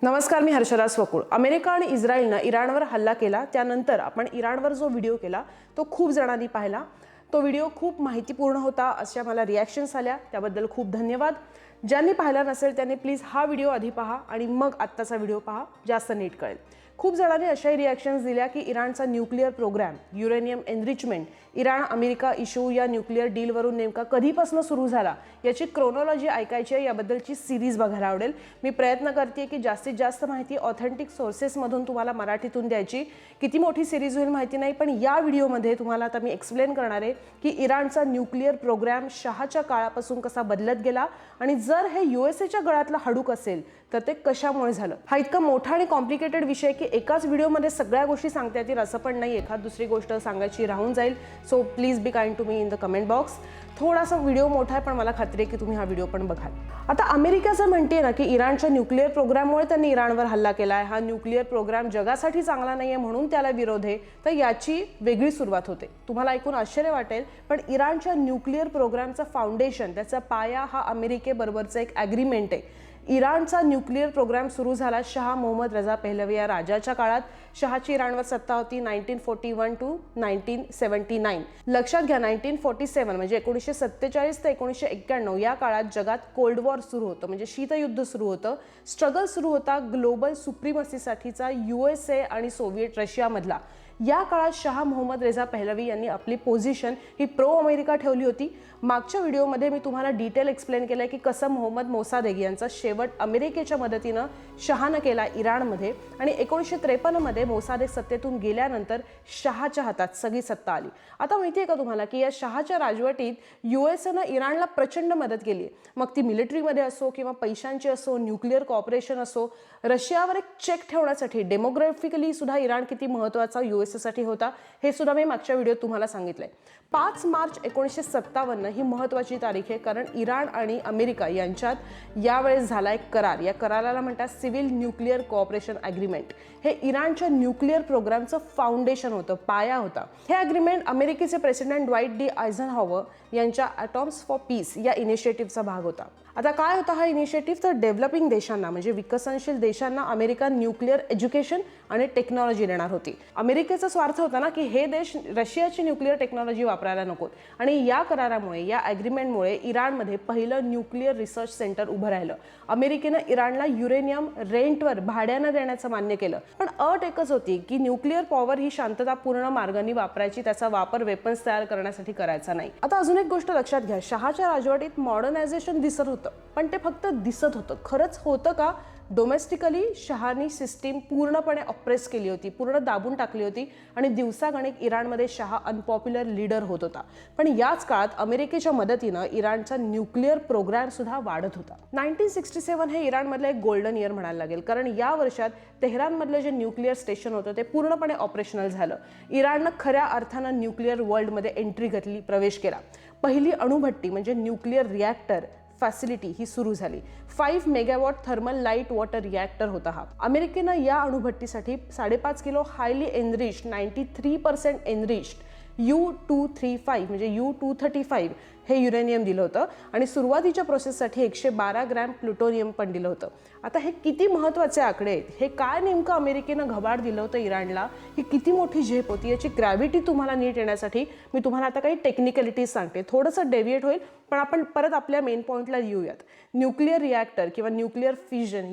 नमस्कार, मी हर्षरा स्वकुळ। अमेरिका आणि इस्रायलने इराणवर हल्ला केला त्यानंतर आपण इराणवर जो व्हिडिओ केला तो खूप जणांनी पाहिला। तो व्हिडिओ खूप माहितीपूर्ण होता, अशा मला रिॲक्शन्स आल्या, त्याबद्दल खूप धन्यवाद। ज्यांनी पाहिला नसेल त्यांनी प्लीज हा व्हिडिओ आधी पहा आणि मग आत्ताचा व्हिडिओ पहा, जास्त नीट कळेल। खूप जणांनी अशाही रिॲक्शन्स दिल्या की इराणचा nuclear programme, uranium enrichment, Iran America issue या न्यूक्लिअर डीलवरून नेमका कधीपासून सुरू झाला याची क्रोनॉलॉजी ऐकायची आहे, याबद्दलची सिरीज बघायला आवडेल। मी प्रयत्न करते की जास्तीत जास्त माहिती ऑथेंटिक सोर्सेसमधून तुम्हाला मराठीतून द्यायची। किती मोठी सिरीज होईल माहिती नाही, पण या व्हिडिओमध्ये तुम्हाला आता मी एक्सप्लेन करणार आहे की इराणचा न्यूक्लिअर प्रोग्राम शहाच्या काळापासून कसा बदलत गेला आणि जर हे यूएसएच्या गळातलं हाडूक असेल तर ते कशामुळे झालं। हा इतका मोठा आणि कॉम्प्लिकेटेड विषय की एकाच व्हिडिओमध्ये सगळ्या गोष्टी सांगता येतील असं पण नाही, एखाद दुसरी गोष्ट सांगायची राहून जाईल। So please be kind to me in the comment box. थोडासा व्हिडिओ मोठा आहे पण मला खात्री आहे की तुम्ही हा व्हिडिओ पण बघाल। आता अमेरिकेचं म्हणते ना की इराणच्या न्यूक्लिअर प्रोग्राममुळे त्यांनी इराणवर हल्ला केलाय, हा न्यूक्लिअर प्रोग्राम जगासाठी चांगला नाहीये म्हणून त्याला विरोध आहे, तर याची वेगळी सुरुवात होते। तुम्हाला ऐकून आश्चर्य वाटेल पण इराणच्या न्यूक्लिअर प्रोग्रामचं फाउंडेशन, त्याचा पाया हा अमेरिकेबरोबरचा एक ॲग्रीमेंट आहे। इराणचा न्यूक्लिअर प्रोग्राम सुरू झाला शाह मोहम्मद रजा पहलवी या राजाच्या काळात। शहाची इराणवर सत्ता होती 1941 टू 1979। लक्षात घ्या 1947 म्हणजे 1947 ते 1991 या काळात जगात कोल्ड वॉर सुरू होतं, म्हणजे शीतयुद्ध सुरू होतं। स्ट्रगल सुरू होता ग्लोबल सुप्रीमसीसाठीचा यूएसए आणि सोव्हिएट रशियामधला। या काळात शाह मोहम्मद रेझा पहलवी यांनी आपली पोझिशन ही प्रो अमेरिका ठेवली होती। मागच्या व्हिडिओमध्ये मी तुम्हाला डिटेल एक्सप्लेन केलंय की कसं मोहम्मद मोसादेग यांचा शेवट अमेरिकेच्या मदतीनं शहानं केला इराणमध्ये आणि 1953 मध्ये मोसादेग सत्तेतून गेल्यानंतर शहाच्या हातात सगळी सत्ता आली। आता माहिती आहे का तुम्हाला की या शहाच्या राजवटीत यूएसएनं इराणला प्रचंड मदत केली, मग ती मिलिटरीमध्ये असो किंवा पैशांची असो, न्यूक्लिअर कॉपरेशन असो। रशियावर एक चेक ठेवण्यासाठी डेमोग्राफिकली सुद्धा इराण किती महत्त्वाचा यूएसएसाठी होता हे सुद्धा मी मागच्या व्हिडिओत तुम्हाला सांगितलंय। 5 मार्च 1957 ही महत्त्वाची तारीख आहे, कारण इराण आणि अमेरिका यांच्यात यावेळेस झाला एक करार। या कराराला म्हणतात सिव्हिल न्यूक्लिअर कोऑपरेशन ॲग्रीमेंट। हे इराणच्या न्यूक्लिअर प्रोग्रामचं फाउंडेशन होतं, पाया होता। हे ॲग्रीमेंट अमेरिकेचे प्रेसिडेंट ड्वाइट डी आयझनहॉवर यांच्या ॲटॉम्स फॉर पीस या इनिशिएटिव्हचा भाग होता। आता काय होता हा इनिशिएटिव्ह, तर डेव्हलपिंग देशांना म्हणजे विकसनशील देशांना अमेरिका न्यूक्लिअर एज्युकेशन आणि टेक्नॉलॉजी देणार होती। अमेरिकेचा स्वार्थ होता ना की हे देश रशियाची न्यूक्लिअर टेक्नॉलॉजी वापरायला नकोत आणि या करारामुळे, या ॲग्रीमेंटमुळे इराणमध्ये पहिलं न्यूक्लिअर रिसर्च सेंटर उभं राहिलं। अमेरिकेनं इराणला युरेनियम रेंटवर भाड्यानं देण्याचं मान्य केलं, पण अट एकच होती की न्यूक्लिअर पॉवर ही शांततापूर्ण मार्गाने वापरायची, त्याचा वापर वेपन्स तयार करण्यासाठी करायचा नाही। आता अजून एक गोष्ट लक्षात घ्या, शहाच्या राजवटीत मॉडर्नायझेशन दिसत होतं पण ते फक्त दिसत होतं, खरंच होतं का? डोमेस्टिकली शहानी सिस्टीम पूर्णपणे ऑप्रेस केली होती, पूर्ण दाबून टाकली होती आणि दिवसागणिक इराणमध्ये शहा अनपॉप्युलर लीडर होत होता। पण याच काळात अमेरिकेच्या मदतीनं इराणचा न्यूक्लिअर प्रोग्राम सुद्धा वाढत होता। 1967 हे इराणमधलं एक गोल्डन इयर म्हणायला लागेल, कारण या वर्षात तेहरानमधलं जे न्यूक्लिअर स्टेशन होतं ते पूर्णपणे ऑपरेशनल झालं। इराणनं खऱ्या अर्थानं न्यूक्लिअर वर्ल्डमध्ये एंट्री घेतली, प्रवेश केला। पहिली अणुभट्टी म्हणजे न्यूक्लिअर रिॲक्टर फॅसिलिटी ही सुरू झाली। 5 megawatt thermal light water reactor होता हा। अमेरिकेनं या अणुभट्टीसाठी 5.5 kilo highly enriched 93% enriched U-235 म्हणजे U-235 हे युरेनियम दिलं होतं आणि सुरुवातीच्या प्रोसेससाठी 112 ग्रॅम प्लुटोनियम पण दिलं होतं। आता हे किती महत्त्वाचे आकडे आहेत, हे काय नेमकं अमेरिकेनं घबाड दिलं होतं इराणला, ही किती मोठी झेप होती, याची ग्रॅव्हिटी तुम्हाला नीट येण्यासाठी मी तुम्हाला आता काही टेक्निकॅलिटीज सांगते। थोडंसं डेव्हिएट होईल पण आपण परत आपल्या मेन पॉईंटला येऊयात। न्यूक्लिअर रिॲक्टर किंवा न्यूक्लिअर फिजन,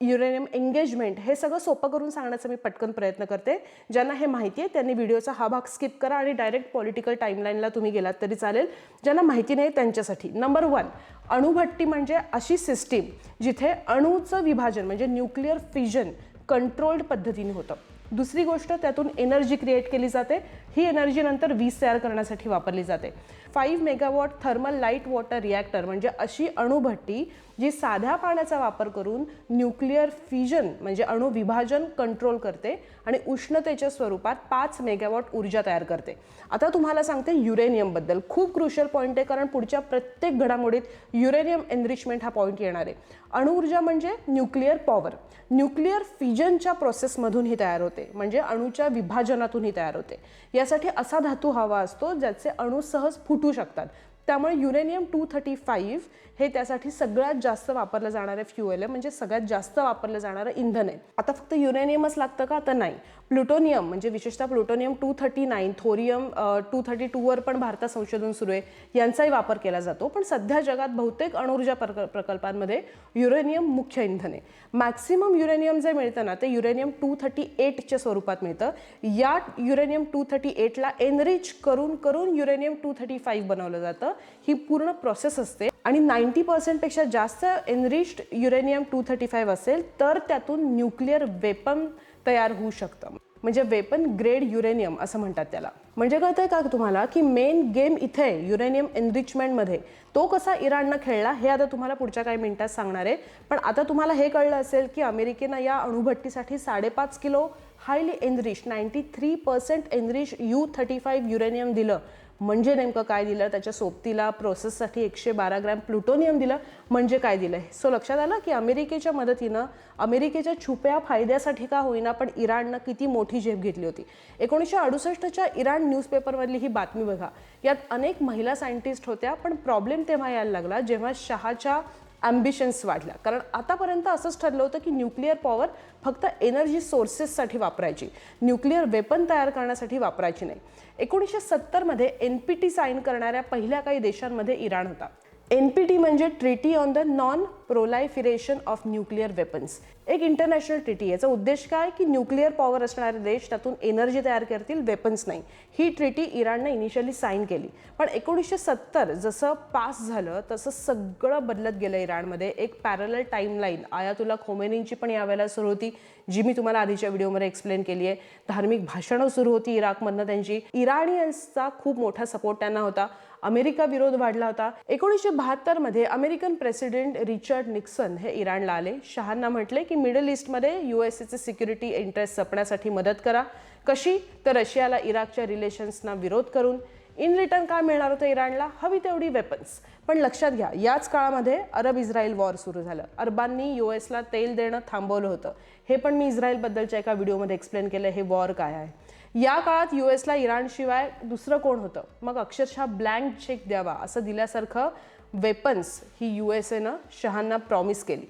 युरेनियम एंगेजमेंट हे सगळं सोपं करून सांगण्याचा मी पटकन प्रयत्न करते। ज्यांना हे माहिती आहे त्यांनी व्हिडिओचा हा भाग स्किप करा आणि डायरेक्ट पॉलिटिकल टाईमलाईनला तुम्ही गेलात तरी चालेल। ज्यांना माहिती नाही त्यांच्यासाठी नंबर 1, अणुभट्टी म्हणजे अशी सिस्टीम जिथे अणूचं विभाजन म्हणजे न्यूक्लिअर फिजन कंट्रोल्ड पद्धतीने होतं। दुसरी गोष्ट, त्यातून एनर्जी क्रिएट केली जाते, ही एनर्जी नंतर वीज तयार करण्यासाठी वापरली जाते। 5 megawatt thermal light water reactor म्हणजे अशी अणुभट्टी जी साध्या पाण्याचा वापर करून न्यूक्लिअर फिजन म्हणजे अणु विभाजन कंट्रोल करते आणि उष्णतेच्या स्वरूपात 5 मेगावॉट ऊर्जा तयार करते। आता तुम्हाला सांगते युरेनियम बद्दल, खूप क्रुशियल पॉईंट आहे कारण पुढच्या प्रत्येक घडामोडीत युरेनियम एनरिचमेंट हा पॉईंट येणार आहे। अणुऊर्जा म्हणजे न्यूक्लिअर पॉवर, न्यूक्लिअर फिजनच्या प्रोसेसमधून ही तयार होते, म्हणजे अणूच्या विभाजनातून ही तयार होते। यासाठी असा धातू हवा असतो ज्याचे अणू सहज फुटू शकतात, त्यामुळे युरेनियम 235 हे त्यासाठी सगळ्यात जास्त वापरलं जाणारे फ्युएल आहे, म्हणजे सगळ्यात जास्त वापरलं जाणारं इंधन आहे. आता फक्त युरेनियमच लागतं का? तर नाही. प्लुटोनियम म्हणजे विशेषतः प्लुटोनियम 239, थोरियम 232 वर पण भारतात संशोधन सुरू आहे, यांचाही वापर केला जातो. पण सध्या जगात बहुतेक अणुऊर्जा प्रकल्पांमध्ये युरेनियम मुख्य इंधन आहे. मॅक्सिमम युरेनियम जे मिळतं ना ते युरेनियम 238च्या स्वरूपात मिळतं. या युरेनियम 238ला एनरिच करून युरेनियम 235 बनवलं जातं. ही पूर्ण प्रोसेस असते आणि 90% पेक्षा जास्त एनरिच्ड युरेनियम 235 असेल तर त्यातून न्यूक्लिअर वेपन तयार होऊ शकतं. म्हणजे वेपन ग्रेड युरेनियम असं म्हणतात त्याला. म्हणजे कळतंय का तुम्हाला की मेन गेम इथे युरेनियम एनरिचमेंटमध्ये तो कसा इराणनं खेळला हे आता तुम्हाला पुढच्या काही मिनिटात सांगणार आहे. पण आता तुम्हाला हे कळलं असेल की अमेरिकेनं या अणुभट्टीसाठी 5.5 kilo highly enrich 93% enrich U-35 uranium दिलं. म्हणजे नेमकं काय दिलं? त्याच्या सोबतीला प्रोसेससाठी 112 ग्रॅम प्लुटोनियम दिलं. म्हणजे काय दिलं? सो लक्षात आलं की अमेरिकेच्या मदतीनं अमेरिकेच्या छुप्या फायद्यासाठी का होईना पण इराणनं किती मोठी झेप घेतली होती. 1968च्या इराण न्यूजपेपरमधली ही बातमी बघा. यात अनेक महिला सायंटिस्ट होत्या, पण प्रॉब्लेम तेव्हा यायला लागला जेव्हा शहाच्या ॲम्बिशन्स वाढल्या. कारण आतापर्यंत असंच ठरलं होतं की न्यूक्लिअर पॉवर फक्त एनर्जी सोर्सेससाठी वापरायची, न्यूक्लिअर वेपन तयार करण्यासाठी वापरायची नाही. 1970मध्ये NPT साईन करणाऱ्या पहिल्या काही देशांमध्ये इराण होता. NPT म्हणजे treaty on the non proliferation of nuclear weapons, एक इंटरनॅशनल ट्रिटी. याचा उद्देश काय की न्यूक्लिअर पॉवर असणारे देश त्यातून एनर्जी तयार करतील, वेपन्स नाही. ही ट्रिटी इराणने इनिशियली साईन केली. पण 1970 जसं पास झालं तसं सगळं बदलत गेलं इराणमध्ये. एक पॅरलल टाईमलाईन आयातुल्ला खोमेनींची पण यावेळेला सुरू होती, जी मी तुम्हाला आधीच्या व्हिडिओमध्ये एक्सप्लेन केली आहे. धार्मिक भाषणं सुरू होती इराकमधनं त्यांची. इराणियन्सचा खूप मोठा सपोर्ट त्यांना होता. अमेरिका विरोध वाढला होता. 1972मध्ये अमेरिकन प्रेसिडेंट रिचर्ड निक्सन हे इराणला आले. शहांना म्हटले की मिडल ईस्टमध्ये USAचे सिक्युरिटी इंटरेस्ट जपण्यासाठी मदत करा. कशी? तर रशियाला इराकच्या रिलेशन्सना विरोध करून. इन रिटर्न काय मिळणार होतं इराणला? हवी तेवढी वेपन्स. पण लक्षात घ्या, याच काळामध्ये अरब इस्रायल वॉर सुरू झालं. अरबांनी US ला तेल देणं थांबवलं होतं. हे पण मी इस्रायलबद्दलच्या एका व्हिडिओमध्ये एक्सप्लेन केलं हे वॉर काय आहे. या काळात US ला इराणशिवाय दुसरं कोण होतं? मग अक्षरशः ब्लँक चेक द्यावा असं दिल्यासारखं वेपन्स ही USAनं शहांना प्रॉमिस केली.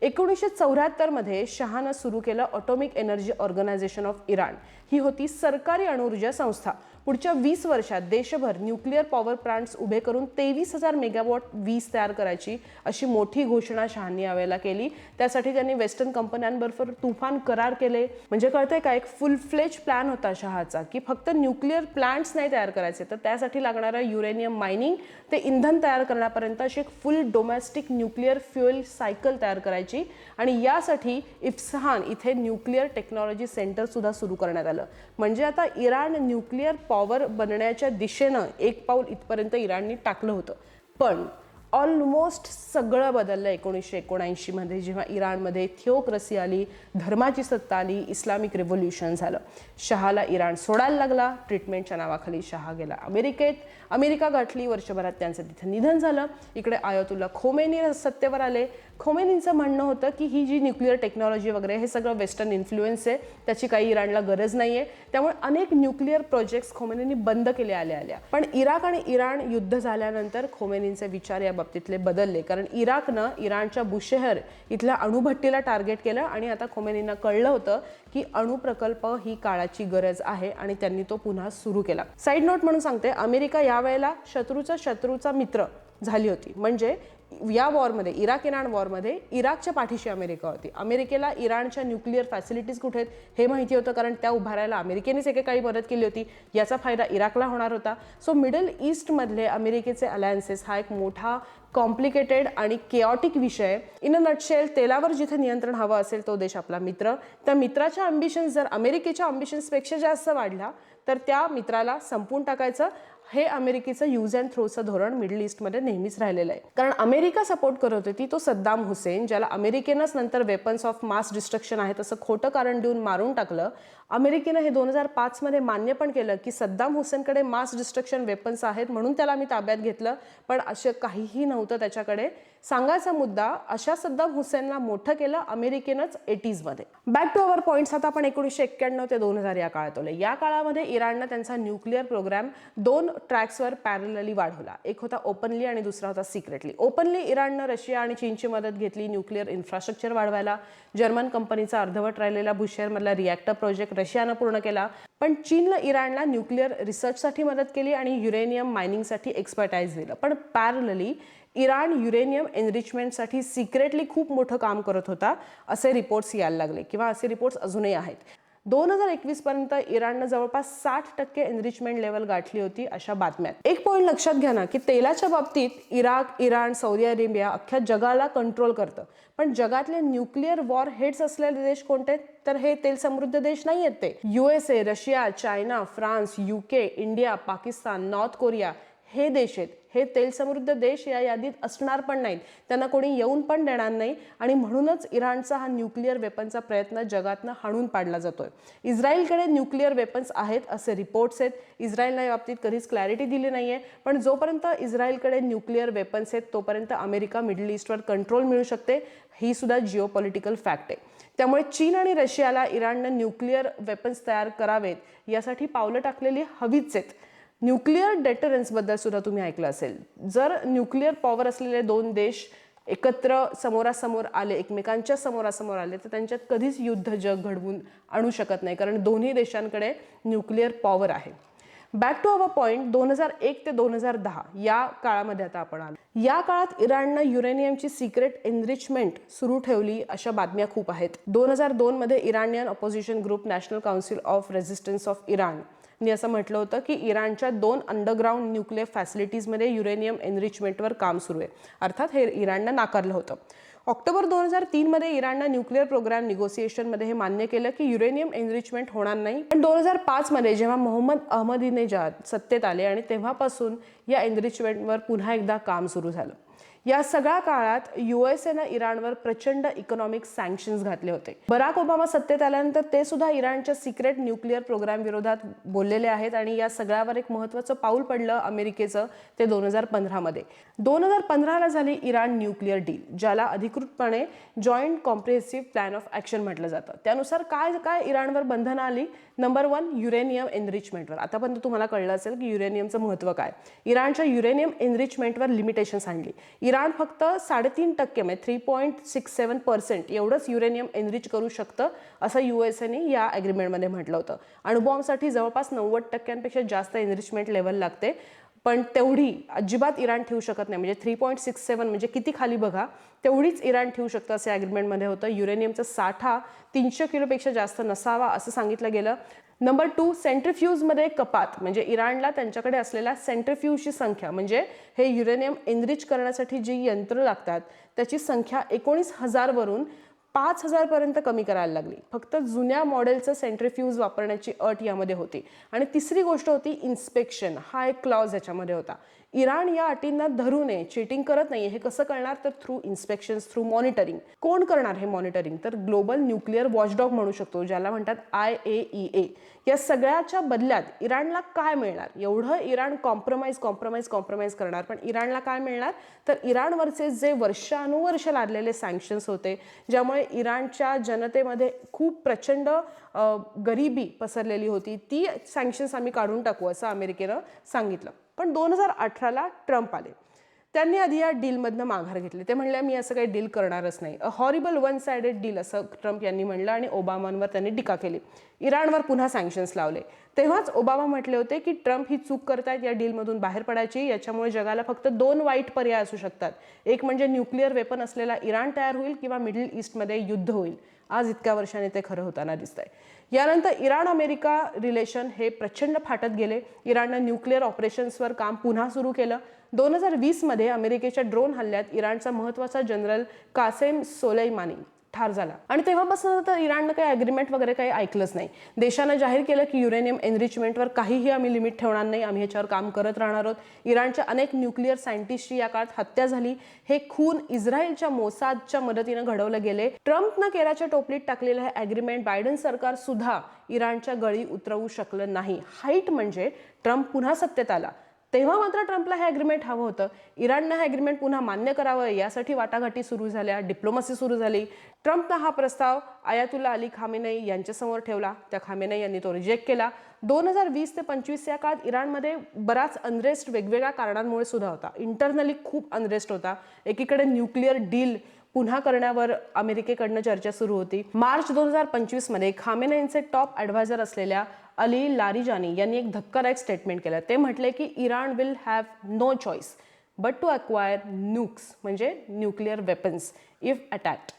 1974मध्ये शहानं सुरू केलं atomic energy organization of Iran. ही होती सरकारी अणुऊर्जा संस्था. पुढच्या 20 वर्षात देशभर न्यूक्लिअर पॉवर प्लांट्स उभे करून 23,000 मेगावॉट वीज तयार करायची अशी मोठी घोषणा शहांनी यावेळेला केली. त्यासाठी त्यांनी वेस्टर्न कंपन्यांबरोबर तुफान करार केले. म्हणजे कळतंय का, एक फुल फ्लेज प्लॅन होता शहाचा की फक्त न्यूक्लिअर प्लांट्स नाही तयार करायचे, तर त्यासाठी लागणारं युरेनियम मायनिंग ते इंधन तयार करण्यापर्यंत अशी एक फुल डोमेस्टिक न्यूक्लिअर फ्युएल सायकल तयार करायची. आणि यासाठी इस्फहान इथे न्यूक्लिअर टेक्नॉलॉजी सेंटर सुद्धा सुरू करण्यात आलं. म्हणजे आता इराण न्यूक्लिअर पॉवर बनण्याच्या दिशेनं एक पाऊल इथपर्यंत इराणनी टाकलं होतं. पण ऑलमोस्ट सगळं बदललं 1979मध्ये जेव्हा इराणमध्ये थिओक्रसी आली, धर्माची सत्ता आली, इस्लामिक रिव्होल्युशन झालं. शहाला इराण सोडायला लागला. ट्रीटमेंटच्या नावाखाली शहा गेला अमेरिकेत. अमेरिका गाठली. वर्षभरात त्यांचं तिथं निधन झालं. इकडे आयतुल्ला खोमेनी सत्तेवर आले. खोमेनींचं म्हणणं होतं की ही जी न्यूक्लिअर टेक्नॉलॉजी वगैरे हे सगळं वेस्टर्न इन्फ्लुएन्स आहे, त्याची काही इराणला गरज नाही आहे. त्यामुळे अनेक न्यूक्लिअर प्रोजेक्ट्स खोमेनींनी बंद केले आल्या. पण इराक आणि इराण युद्ध झाल्यानंतर खोमेनींचे विचार या बाबतीतले बदलले. कारण इराकनं इराणच्या बुशेहर इथल्या अणुभट्टीला टार्गेट केलं आणि आता खोमेनींना कळलं होतं की अणुप्रकल्प ही काळाची गरज आहे आणि त्यांनी तो पुन्हा सुरू केला. साईड नोट म्हणून सांगते, अमेरिका यावेळेला शत्रूचा मित्र झाली होती. म्हणजे या वॉरमध्ये, इराक इराण वॉरमध्ये इराकच्या पाठीशी अमेरिका होती. अमेरिकेला इराणच्या न्यूक्लिअर फॅसिलिटीज कुठे आहेत हे माहिती होतं, कारण त्या उभारायला अमेरिकेनेच एकेकाळी मदत केली होती. याचा फायदा इराकला होणार होता. सो मिडल ईस्टमधले अमेरिकेचे अलायन्सेस हा एक मोठा कॉम्प्लिकेटेड आणि केऑटिक विषय. इन अ नटशेल, तेलावर जिथे नियंत्रण हवं असेल तो देश आपला मित्र. त्या मित्राच्या अम्बिशन्स जर अमेरिकेच्या अम्बिशन्सपेक्षा जास्त वाढला तर त्या मित्राला संपून टाकायचं. हे अमेरिकेचं यूज अँड थ्रोचं धोरण मिडल ईस्टमध्ये नेहमीच राहिलेलं आहे. कारण अमेरिका सपोर्ट करत होती तो सद्दाम हुसेन, ज्याला अमेरिकेनंच नंतर वेपन्स ऑफ मास डिस्ट्रक्शन आहेत असं खोटं कारण देऊन मारून टाकलं. अमेरिकेनं हे 2005मध्ये मान्य पण केलं की सद्दाम हुसेनकडे मास डिस्ट्रक्शन वेपन्स आहेत म्हणून त्याला मी ताब्यात घेतलं. पण असं काहीही नव्हतं त्याच्याकडे. सांगायचा मुद्दा, अशा सद्दाम हुसेनला मोठं केलं अमेरिकेनंच 80s मध्ये. Back to our points. आता आपण 1991 ते 2000 या काळात आलो. या काळामध्ये इराणनं त्यांचा न्यूक्लिअर प्रोग्राम 2 ट्रॅक्सवर पॅरलली वाढवला. एक होता ओपनली आणि दुसरा होता सिक्रेटली. ओपनली इराणनं रशिया आणि चीनची मदत घेतली न्यूक्लिअर इन्फ्रास्ट्रक्चर वाढवायला. जर्मन कंपनीचा अर्धवट राहिलेला बुशेहरमधला रिॲक्टर प्रोजेक्ट रशियानं पूर्ण केला. पण चीननं इराणला न्यूक्लिअर रिसर्चसाठी मदत केली आणि युरेनियम मायनिंगसाठी एक्सपर्टाईज दिलं. पण पॅरलली इराण युरेनियम एनरिचमेंटसाठी सिक्रेटली खूप मोठं काम करत होता असे रिपोर्ट्स यायला लागले किंवा असे रिपोर्ट्स अजूनही आहेत. 2021 पर्यंत इराणनं जवळपास 60% एनरिचमेंट लेवल गाठली होती अशा बातम्या. एक पॉईंट लक्षात घ्या ना की तेलाच्या बाबतीत इराक, इराण, सौदी अरेबिया अख्ख्या जगाला कंट्रोल करतं. पण जगातले न्यूक्लिअर वॉर हेड्स असलेले देश कोणते? तर हे तेल समृद्ध देश नाही आहेत ते. USA, Russia, China, France, UK, India, Pakistan, north Korea हे देश आहेत. हे तेल समृद्ध देश या यादीत असणार पण नाहीत. त्यांना कोणी येऊन पण देणार नाही आणि म्हणूनच इराणचा हा न्यूक्लिअर वेपनचा प्रयत्न जगातनं हाणून पाडला जातोय. इस्रायलकडे न्यूक्लिअर वेपन्स आहेत असे रिपोर्ट्स आहेत. इस्रायलने या बाबतीत कधीच क्लॅरिटी दिली नाहीये. पण जोपर्यंत इस्रायलकडे न्यूक्लिअर वेपन्स आहेत तोपर्यंत अमेरिका मिडल ईस्टवर कंट्रोल मिळू शकते. ही सुद्धा जिओपॉलिटिकल फॅक्ट आहे. त्यामुळे चीन आणि रशियाला इराणनं न्यूक्लिअर वेपन्स तयार करावेत यासाठी पावलं टाकलेली हवीच आहेत. न्यूक्लिअर डेटरन्सबद्दल सुद्धा तुम्ही ऐकलं असेल. जर न्यूक्लिअर पॉवर असलेले 2 देश एकत्र समोरासमोर आले, एकमेकांच्या समोरासमोर आले, तर त्यांच्यात कधीच युद्ध जग घडवून आणू शकत नाही, कारण दोन्ही देशांकडे न्यूक्लिअर पॉवर आहे. Back to our point. 2001 ते 2010 या काळामध्ये आता आपण आलो. या काळात इराणनं युरेनियमची सिक्रेट एनरिचमेंट सुरू ठेवली अशा बातम्या खूप आहेत. 2002 मध्ये Iranian opposition group national council of resistance of Iran नी असं म्हटलं होतं की इराणच्या 2 अंडरग्राऊंड न्यूक्लिअर फॅसिलिटीजमध्ये युरेनियम एनरिचमेंटवर काम सुरू आहे. अर्थात हे इराणनं नाकारलं होतं. ऑक्टोबर 2003 मध्ये इराणनं न्यूक्लिअर प्रोग्राम निगोसिएशनमध्ये हे मान्य केलं की युरेनियम एनरिचमेंट होणार नाही. पण 2005 मध्ये जेव्हा मोहम्मद अहमदीनेजाद सत्तेत आले आणि तेव्हापासून या एनरिचमेंटवर पुन्हा एकदा काम सुरू झालं. या सगळ्या काळात USAनं इराणवर प्रचंड इकॉनॉमिक सँक्शन्स घातले होते. बराक ओबामा सत्तेत आल्यानंतर ते सुद्धा इराणच्या सिक्रेट न्यूक्लिअर प्रोग्राम विरोधात बोललेले आहेत आणि या सगळ्यावर एक महत्त्वाचं पाऊल पडलं अमेरिकेचं ते 2015 मध्ये. 2015ला झाली इराण न्यूक्लिअर डील, ज्याला अधिकृतपणे joint comprehensive plan of action म्हटलं जातं. त्यानुसार काय काय इराणवर बंधनं आली? नंबर 1, युरेनियम एनरिचमेंटवर. आतापर्यंत तुम्हाला कळलं असेल की युरेनियमचं महत्त्व काय. इराणच्या युरेनियम एनरिचमेंटवर लिमिटेशन्स आणली. इराण फक्त 3.5% म्हणजे 3.67% एवढंच युरेनियम एनरिच करू शकतं असं USAने या ॲग्रीमेंटमध्ये म्हटलं होतं. अणुबॉम्बसाठी जवळपास 90%पेक्षा जास्त एनरिचमेंट लेवल लागते. पण तेवढी अजिबात इराण ठेवू शकत नाही. म्हणजे 3.67 म्हणजे किती खाली बघा, तेवढीच इराण ठेवू शकतं असं ॲग्रीमेंटमध्ये होतं. युरेनियमचा साठा 300 किलोपेक्षा जास्त नसावा असं सांगितलं गेलं. नंबर 2, सेंट्रिफ्यूजमध्ये कपात. म्हणजे इराणला त्यांच्याकडे असलेल्या सेंट्रिफ्यूजची संख्या, म्हणजे हे युरेनियम एनरिच करण्यासाठी जी यंत्र लागतात त्याची संख्या 19,000 वरून 5,000 पर्यंत कमी करायला लागली. फक्त जुन्या मॉडेलचं सेंट्रिफ्यूज वापरण्याची अट यामध्ये होती. आणि तिसरी गोष्ट होती इन्स्पेक्शन. हा एक क्लॉज याच्यामध्ये होता. इराण या अटींना धरू नये, चीटिंग करत नाहीये. हे कसं करणार? तर थ्रू इन्स्पेक्शन्स, थ्रू मॉनिटरिंग. कोण करणार हे मॉनिटरिंग? तर ग्लोबल न्यूक्लिअर वॉचडॉग म्हणू शकतो, ज्याला म्हणतात IAEA. या सगळ्याच्या बदल्यात इराणला काय मिळणार? एवढं इराण कॉम्प्रोमाइज करणार, पण इराणला काय मिळणार? तर इराणवरचे जे वर्षानुवर्ष लादलेले सँक्शन्स होते, ज्यामुळे इराणच्या जनतेमध्ये खूप प्रचंड गरिबी पसरलेली होती, ती सँक्शन्स आम्ही काढून टाकू असं अमेरिकेनं सांगितलं. पण 2018ला ट्रम्प आले. त्यांनी आधी या डीलमधनं माघार घेतली. ते म्हणले मी असं काही डील करणारच नाही. A horrible one sided deal असं ट्रम्प यांनी म्हणलं आणि ओबामांवर त्यांनी टीका केली. इराणवर पुन्हा सँक्शन्स लावले. तेव्हाच ओबामा म्हटले होते की ट्रम्प ही चूक करतायत या डीलमधून बाहेर पडायची. याच्यामुळे जगाला फक्त 2 वाईट पर्याय असू शकतात. एक म्हणजे न्यूक्लिअर वेपन असलेला इराण तयार होईल किंवा मिडल ईस्टमध्ये युद्ध होईल. आज इतक्या वर्षांनी ते खरं होताना दिसतंय. यानंतर इराण अमेरिका रिलेशन हे प्रचंड फाटत गेले. इराणनं न्यूक्लिअर ऑपरेशन्सवर काम पुन्हा सुरू केलं. 2020 मध्ये अमेरिकेच्या ड्रोन हल्ल्यात इराणचा महत्त्वाचा जनरल कासेम सोलेमानी ठार झाला. आणि तेव्हापासून तर इराणनं काही ॲग्रीमेंट वगैरे काही ऐकलंच नाही. देशानं जाहीर केलं की युरेनियम एनरिचमेंटवर काहीही आम्ही लिमिट ठेवणार नाही, आम्ही ह्याच्यावर काम करत राहणार आहोत. इराणच्या अनेक न्यूक्लिअर सायंटिस्टची या काळात हत्या झाली. हे खून इस्रायलच्या मोसादच्या मदतीनं घडवलं गेले. ट्रम्पनं केराच्या टोपलीत टाकलेलं हे ॲग्रीमेंट बायडन सरकार सुद्धा इराणच्या गळी उतरवू शकलं नाही. हाईट म्हणजे ट्रम्प पुन्हा सत्तेत आला. तेव्हा मात्र ट्रम्पला हे ॲग्रीमेंट हवं होतं. इराणनं हे ॲग्रीमेंट पुन्हा मान्य करावं यासाठी वाटाघाटी सुरू झाल्या, डिप्लोमसी सुरू झाली. ट्रम्पनं हा प्रस्ताव आयातुल्ला अली खामेनेई यांच्यासमोर ठेवला. त्या खामेनेई यांनी तो रिजेक्ट केला. 2020 ते 25 या काळात इराणमध्ये बराच अनरेस्ट वेगवेगळ्या कारणांमुळे सुद्धा होता. इंटरनली खूप अनरेस्ट होता. एकीकडे न्यूक्लिअर डील पुन्हा करण्यावर अमेरिकेकडनं चर्चा सुरू होती. मार्च 2025 मध्ये खामेनेईंचे टॉप ॲडवायझर असलेल्या अली लारिजानी यांनी एक धक्कादायक स्टेटमेंट केलं. ते म्हटले की Iran will have no choice but to acquire nukes म्हणजे न्यूक्लिअर वेपन्स इफ अटॅक्ड.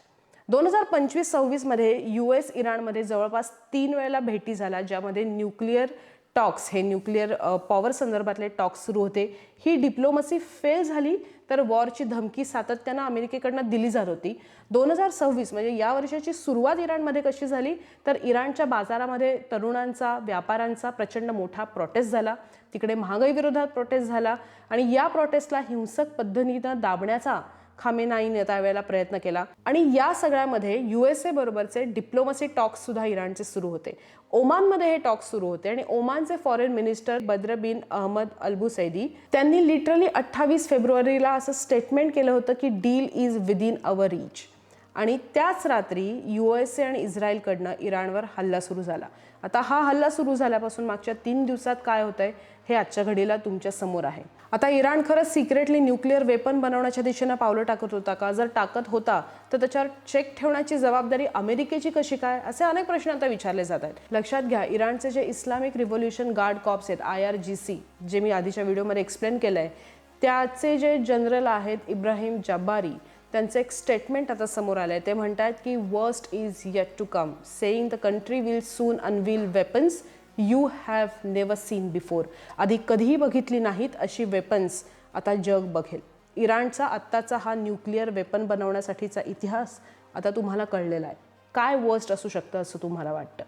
2025-26 मध्ये US इराणमध्ये जवळपास 3 वेळेला भेटी झाल्या, ज्यामध्ये न्यूक्लिअर टॉक्स हे न्यूक्लिअर पॉवर संदर्भातले टॉक्स सुरू होते. ही डिप्लोमसी फेल झाली तर वॉरची धमकी सातत्यानं अमेरिकेकडनं दिली जात होती. 2026 म्हणजे या वर्षाची सुरुवात इराणमध्ये कशी झाली तर इराणच्या बाजारामध्ये तरुणांचा, व्यापाऱ्यांचा प्रचंड मोठा प्रोटेस्ट झाला. तिकडे महागाई विरोधात प्रोटेस्ट झाला आणि या प्रोटेस्टला हिंसक पद्धतीनं दाबण्याचा खामेनेईंनी त्यावेळेला प्रयत्न केला. आणि या सगळ्यामध्ये USA बरोबरचे डिप्लोमसी टॉक्स सुद्धा इराणचे सुरू होते. ओमानमध्ये हे टॉक्स सुरू होते आणि ओमानचे फॉरेन मिनिस्टर बद्र बिन अहमद अल्बुसैदी त्यांनी लिटरली 28 फेब्रुवारीला असं स्टेटमेंट केलं होतं की deal is within our reach. आणि त्याच रात्री USA आणि इस्रायलकडनं इराणवर हल्ला सुरू झाला. आता हा हल्ला सुरू झाल्यापासून मागच्या 3 दिवसात काय होतंय हे आजच्या घडीला तुमच्या समोर आहे. आता इराण खरंच सिक्रेटली न्यूक्लिअर वेपन बनवण्याच्या दिशेनं पावलं टाकत होता का? जर टाकत होता तर त्याच्यावर चेक ठेवण्याची जबाबदारी अमेरिकेची कशी काय? असे अनेक प्रश्न आता विचारले जात आहेत. लक्षात घ्या, इराणचे जे इस्लामिक रिव्होल्युशन गार्ड कॉर्प्स आहेत IRGC, जे मी आधीच्या व्हिडिओमध्ये एक्सप्लेन केलं आहे, त्याचे जे जनरल आहेत इब्राहिम जाब्बारी, त्यांचं एक स्टेटमेंट आता समोर आलं आहे. ते म्हणतात की worst is yet to come, saying the country will soon unveil weapons you have never seen before. आधी कधीही बघितली नाहीत अशी वेपन्स आता जग बघेल. इराणचा आत्ताचा हा न्यूक्लिअर वेपन बनवण्यासाठीचा इतिहास आता तुम्हाला कळलेला आहे. काय वर्स्ट असू शकतं असं तुम्हाला वाटतं?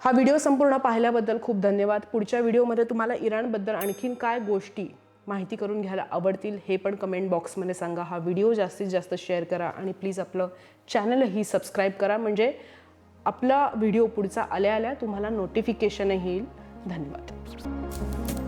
हा व्हिडिओ संपूर्ण पाहिल्याबद्दल खूप धन्यवाद. पुढच्या व्हिडिओमध्ये तुम्हाला इराणबद्दल आणखीन काय गोष्टी माहिती करून घ्यायला आवडतील हे पण कमेंट बॉक्समध्ये सांगा. हा व्हिडिओ जास्तीत जास्त शेअर करा आणि प्लीज आपलं चॅनलही सबस्क्राईब करा, म्हणजे आपला व्हिडिओ पुढचा आल्या तुम्हाला नोटिफिकेशनही येईल. धन्यवाद.